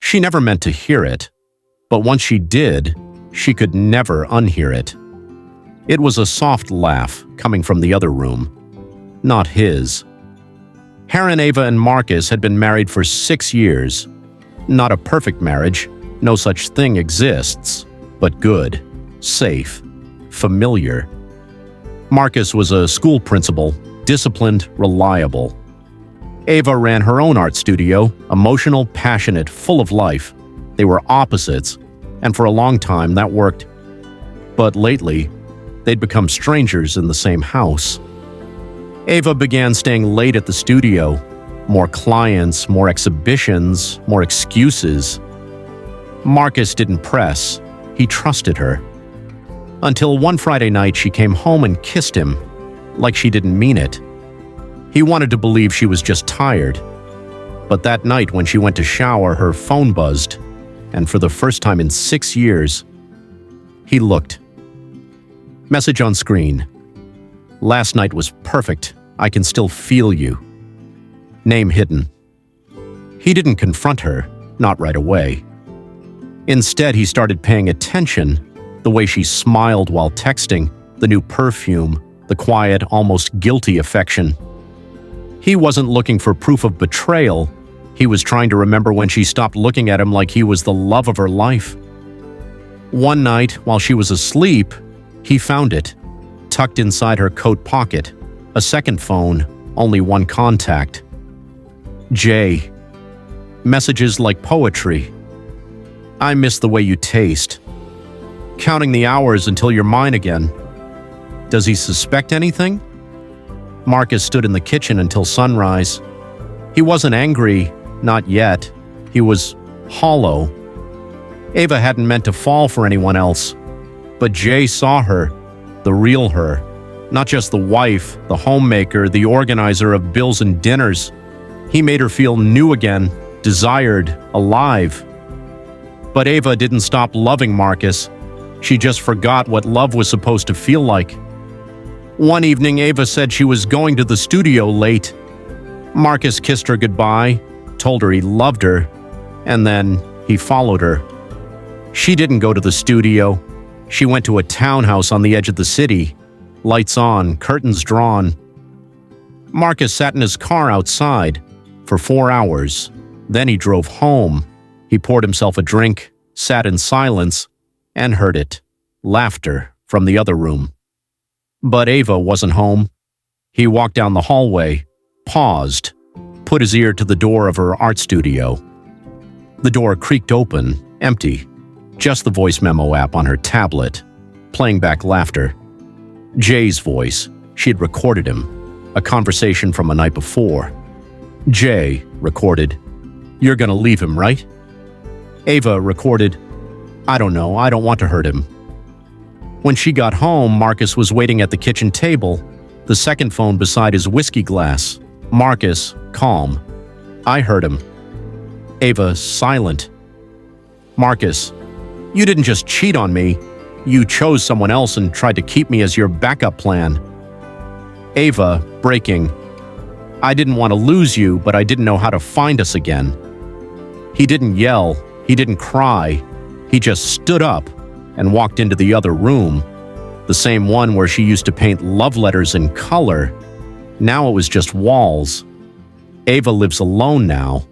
She never meant to hear it, but once she did, she could never unhear it. It was a soft laugh coming from the other room, not his. Heron, Ava, and Marcus had been married for 6 years. Not a perfect marriage, no such thing exists, but good, safe, familiar. Marcus was a school principal, disciplined, reliable. Ava ran her own art studio, emotional, passionate, full of life. They were opposites, and for a long time that worked. But lately, they'd become strangers in the same house. Ava began staying late at the studio. More clients, more exhibitions, more excuses. Marcus didn't press. He trusted her. Until one Friday night she came home and kissed him, like she didn't mean it. He wanted to believe she was just tired. But that night when she went to shower, her phone buzzed, and for the first time in 6 years, he looked. Message on screen. Last night was perfect. I can still feel you. Name hidden. He didn't confront her, not right away. Instead, he started paying attention, the way she smiled while texting, the new perfume, the quiet, almost guilty affection. He wasn't looking for proof of betrayal. He was trying to remember when she stopped looking at him like he was the love of her life. One night, while she was asleep, he found it, tucked inside her coat pocket, a second phone, only one contact. Jay. Messages like poetry. I miss the way you taste. Counting the hours until you're mine again. Does he suspect anything? Marcus stood in the kitchen until sunrise. He wasn't angry, not yet. He was hollow. Ava hadn't meant to fall for anyone else. But Jay saw her, the real her. Not just the wife, the homemaker, the organizer of bills and dinners. He made her feel new again, desired, alive. But Ava didn't stop loving Marcus. She just forgot what love was supposed to feel like. One evening, Ava said she was going to the studio late. Marcus kissed her goodbye, told her he loved her, and then he followed her. She didn't go to the studio. She went to a townhouse on the edge of the city. Lights on, curtains drawn. Marcus sat in his car outside for 4 hours. Then he drove home. He poured himself a drink, sat in silence, and heard it. Laughter from the other room. But Ava wasn't home. He walked down the hallway, paused, put his ear to the door of her art studio. The door creaked open, empty. Just the voice memo app on her tablet, playing back laughter. Jay's voice. She had recorded him. A conversation from a night before. Jay recorded, "You're gonna leave him, right?" Ava recorded, "I don't know, I don't want to hurt him." When she got home, Marcus was waiting at the kitchen table, the second phone beside his whiskey glass. Marcus, calm. "I hurt him." Ava, silent. Marcus, "You didn't just cheat on me. You chose someone else and tried to keep me as your backup plan." Ava, breaking. "I didn't want to lose you, but I didn't know how to find us again." He didn't yell. He didn't cry. He just stood up and walked into the other room, the same one where she used to paint love letters in color. Now it was just walls. Ava lives alone now.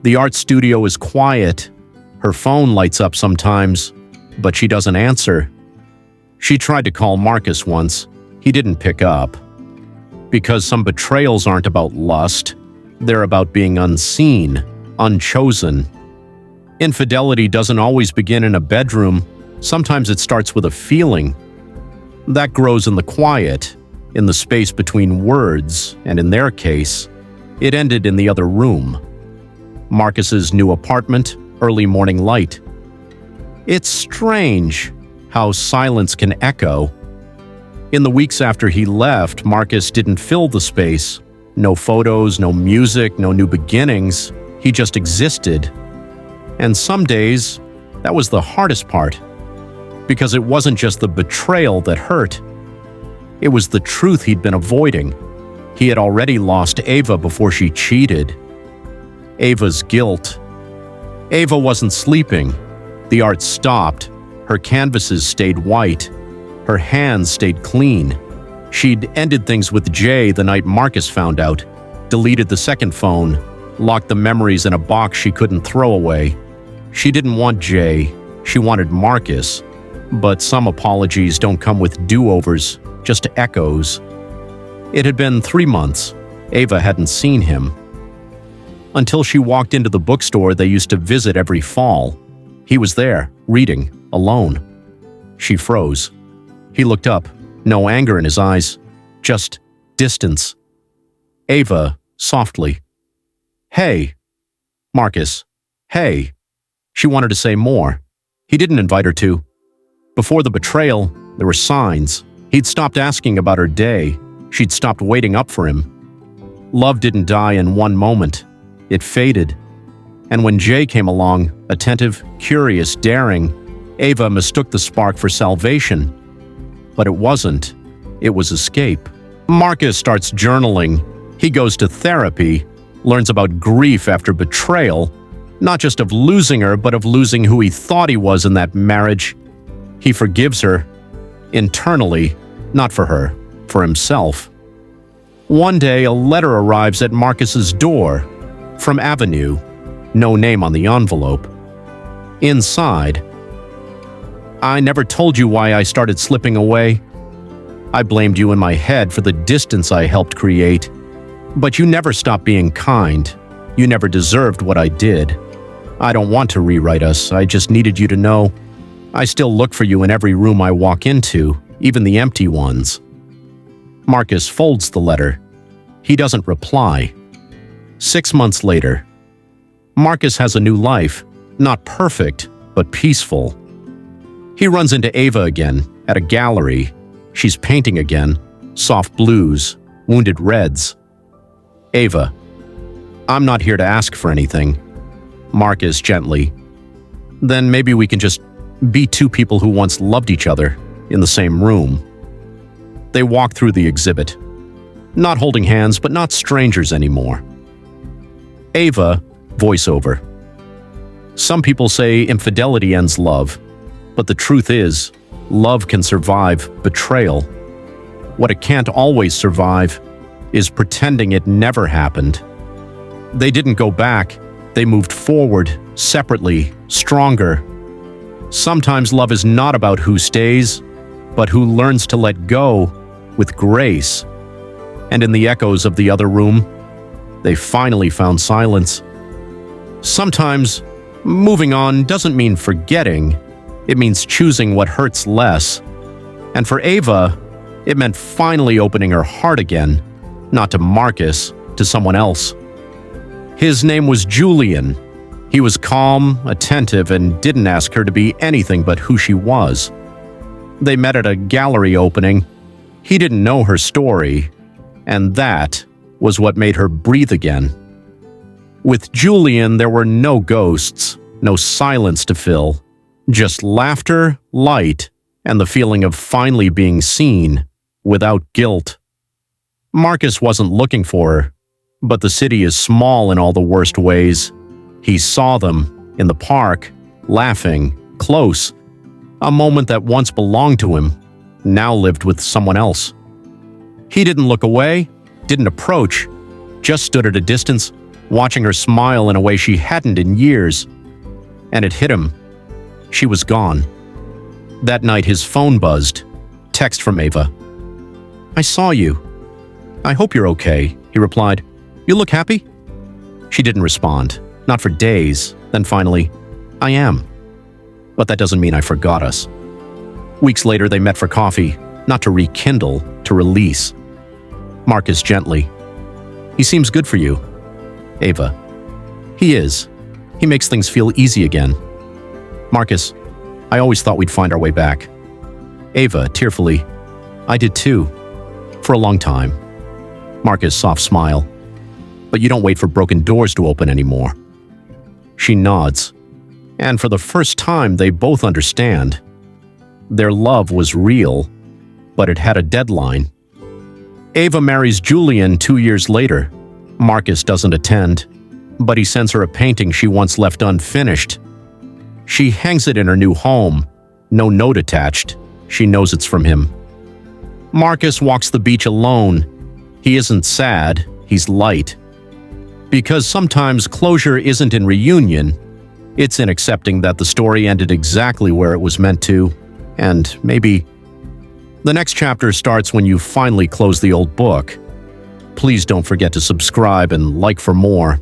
The art studio is quiet. Her phone lights up sometimes, but she doesn't answer. She tried to call Marcus once. He didn't pick up. Because some betrayals aren't about lust. They're about being unseen, unchosen. Infidelity doesn't always begin in a bedroom. Sometimes it starts with a feeling. That grows in the quiet, in the space between words, and in their case, it ended in the other room. Marcus's new apartment, early morning light. It's strange how silence can echo. In the weeks after he left, Marcus didn't fill the space. No photos, no music, no new beginnings. He just existed. And some days, that was the hardest part. Because it wasn't just the betrayal that hurt. It was the truth he'd been avoiding. He had already lost Ava before she cheated. Ava's guilt. Ava wasn't sleeping. The art stopped. Her canvases stayed white. Her hands stayed clean. She'd ended things with Jay the night Marcus found out, deleted the second phone, locked the memories in a box she couldn't throw away. She didn't want Jay. She wanted Marcus. But some apologies don't come with do-overs, just echoes. It had been 3 months. Ava hadn't seen him. Until she walked into the bookstore they used to visit every fall. He was there, reading, alone. She froze. He looked up, no anger in his eyes, just distance. Ava, softly. "Hey." Marcus, "Hey." She wanted to say more. He didn't invite her to. Before the betrayal, there were signs. He'd stopped asking about her day. She'd stopped waiting up for him. Love didn't die in one moment. It faded. And when Jay came along, attentive, curious, daring, Ava mistook the spark for salvation. But it wasn't. It was escape. Marcus starts journaling. He goes to therapy, learns about grief after betrayal, not just of losing her, but of losing who he thought he was in that marriage. He forgives her, internally, not for her, for himself. One day, a letter arrives at Marcus's door, from Avenue, no name on the envelope. Inside, "I never told you why I started slipping away. I blamed you in my head for the distance I helped create. But you never stopped being kind. You never deserved what I did. I don't want to rewrite us. I just needed you to know I still look for you in every room I walk into, even the empty ones." Marcus folds the letter. He doesn't reply. 6 months later, Marcus has a new life, not perfect, but peaceful. He runs into Ava again, at a gallery. She's painting again, soft blues, wounded reds. "Ava, I'm not here to ask for anything." Marcus gently. "Then maybe we can just be two people who once loved each other, in the same room." They walk through the exhibit. Not holding hands, but not strangers anymore. Ava, voiceover. "Some people say infidelity ends love, but the truth is, love can survive betrayal. What it can't always survive is pretending it never happened." They didn't go back. They moved forward, separately, stronger. Sometimes love is not about who stays, but who learns to let go with grace. And in the echoes of the other room, they finally found silence. Sometimes, moving on doesn't mean forgetting. It means choosing what hurts less. And for Ava, it meant finally opening her heart again, not to Marcus, to someone else. His name was Julian. He was calm, attentive, and didn't ask her to be anything but who she was. They met at a gallery opening. He didn't know her story, and that was what made her breathe again. With Julian, there were no ghosts, no silence to fill, just laughter, light, and the feeling of finally being seen, without guilt. Marcus wasn't looking for her, but the city is small in all the worst ways. He saw them, in the park, laughing, close. A moment that once belonged to him, now lived with someone else. He didn't look away, didn't approach, just stood at a distance, watching her smile in a way she hadn't in years. And it hit him. She was gone. That night his phone buzzed. Text from Ava. "I saw you. I hope you're okay," he replied. "You look happy?" She didn't respond. Not for days. Then finally, "I am. But that doesn't mean I forgot us." Weeks later, they met for coffee, not to rekindle, to release. Marcus gently. "He seems good for you." Ava. "He is. He makes things feel easy again." Marcus. "I always thought we'd find our way back." Ava, tearfully. "I did too. For a long time." Marcus, soft smile. "But you don't wait for broken doors to open anymore." She nods. And for the first time, they both understand. Their love was real, but it had a deadline. Ava marries Julian 2 years later. Marcus doesn't attend. but he sends her a painting she once left unfinished. She hangs it in her new home. No note attached. She knows it's from him. Marcus walks the beach alone. He isn't sad, he's light. Because sometimes closure isn't in reunion, it's in accepting that the story ended exactly where it was meant to, and maybe the next chapter starts when you finally close the old book. Please don't forget to subscribe and like for more.